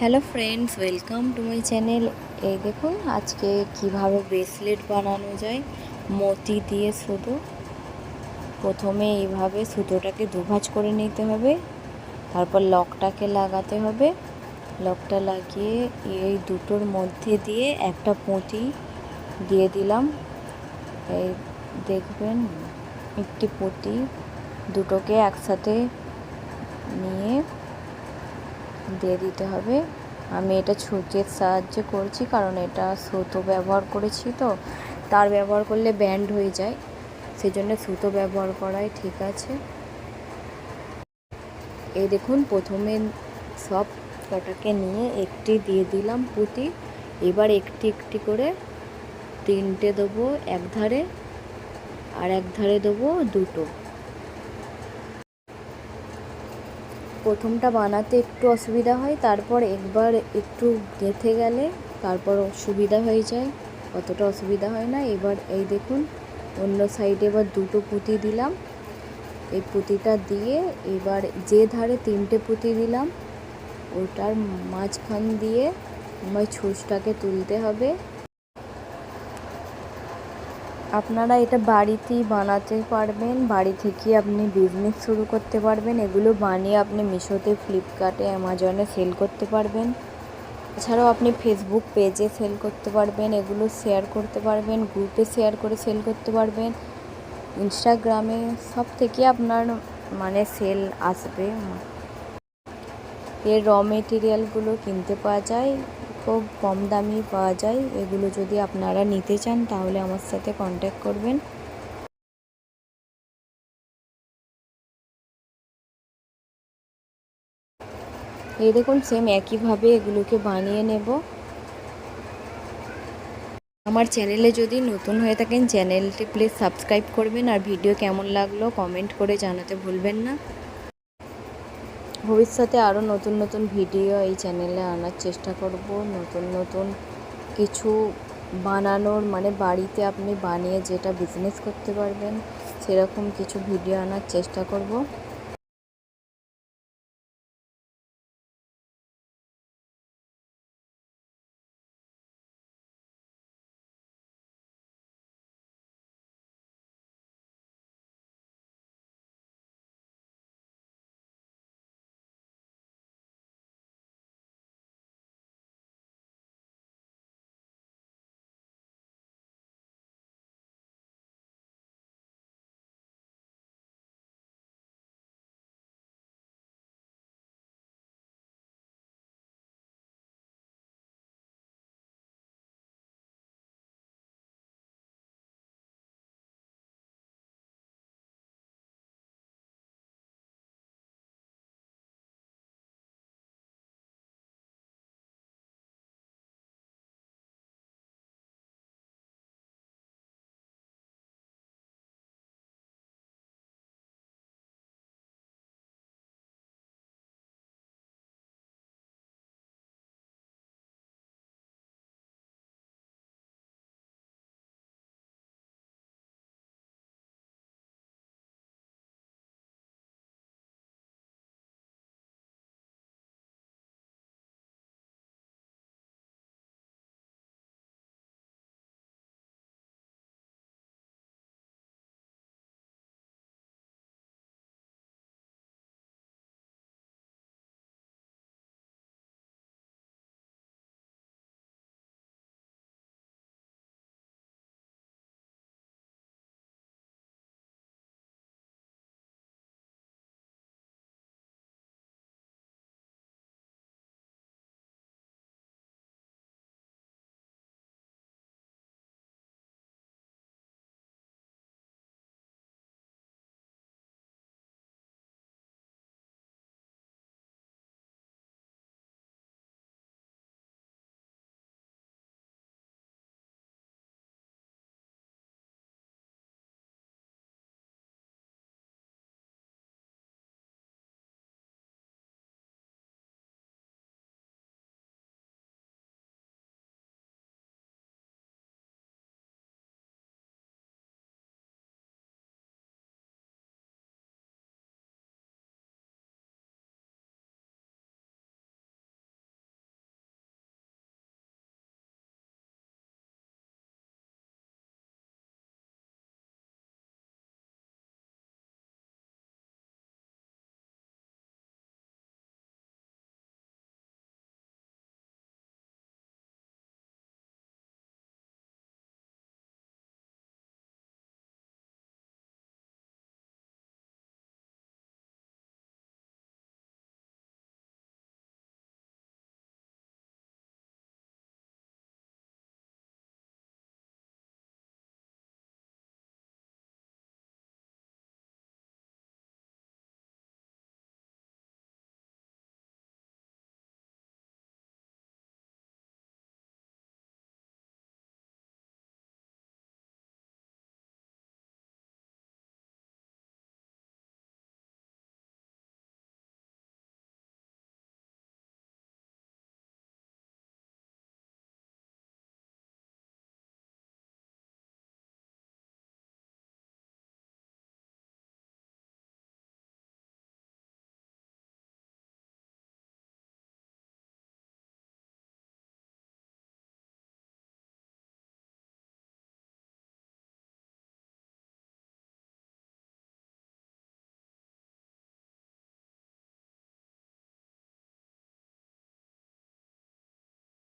Hello friends, welcome to my channel. এই দেখুন আজকে কিভাবে ব্রেসলেট বানানো যায় মতি দিয়ে। শুধু প্রথমে এইভাবে সুতোটাকে দুভাঁজ করে নিতে হবে, তারপর লকটাকে লাগাতে হবে। লকটা লাগিয়ে এই দুটোর মধ্যে দিয়ে একটা পুঁতি দিয়ে দিলাম। এই দেখবেন একটি পুঁতি দুটোকে একসাথে নিয়ে দিয়ে দিতে হবে। আমি এটা ছুঁচের সাহায্যে করছি, কারণ এটা সুতো ব্যবহার করেছি, তো তার ব্যবহার করলে ব্যান্ড হয়ে যায়, সেজন্য সুতো ব্যবহার করাই ঠিক আছে। এই দেখুন প্রথমে সব কটাকে নিয়ে একটি দিয়ে দিলাম পুঁতি। এবার একটি একটি করে তিনটে দেবো এক ধারে, আর এক ধারে দেবো দুটো। প্রথমটা বানাতে একটু অসুবিধা হয়, তারপর একবার একটু গেঁথে গেলে তারপর সুবিধা হয়ে যায়, অতটা অসুবিধা হয় না। এবার এই দেখুন অন্য সাইডে এবার দুটো পুঁতি দিলাম। এই পুঁতিটা দিয়ে এবার যে ধারে তিনটে পুঁতি দিলাম ওটার মাঝখান দিয়ে আমার ছুঁচটাকে তুলতে হবে। আপনারা এটা বাড়িতেই বানাতে পারবেন, বাড়ি থেকে আপনি বিজনেস শুরু করতে পারবেন। এগুলো বানিয়ে আপনি মিশোতে, ফ্লিপকার্টে, অ্যামাজনে সেল করতে পারবেন। এছাড়াও আপনি ফেসবুক পেজে সেল করতে পারবেন, এগুলো শেয়ার করতে পারবেন, গ্রুপে শেয়ার করে সেল করতে পারবেন, ইনস্টাগ্রামে, সব থেকে আপনার সেল আসবে। এর র মেটেরিয়ালগুলো কিনতে পাওয়া যায়, খুব কম দামি পাওয়া যায়। এগুলো যদি আপনারা নিতে চান তাহলে আমার সাথে কন্ট্যাক্ট করবেন। এই দেখুন সেম একইভাবে এগুলোকে বানিয়ে নেব। আমার চ্যানেলে যদি নতুন হয়ে থাকেন চ্যানেলটি প্লিজ সাবস্ক্রাইব করবেন, আর ভিডিও কেমন লাগলো কমেন্ট করে জানাতে ভুলবেন না। ভবিষ্যতে আরও নতুন নতুন ভিডিও এই চ্যানেলে আনার চেষ্টা করব। নতুন নতুন কিছু বানানোর, বাড়িতে আপনি বানিয়ে যেটা বিজনেস করতে পারবেন সেরকম কিছু ভিডিও আনার চেষ্টা করব।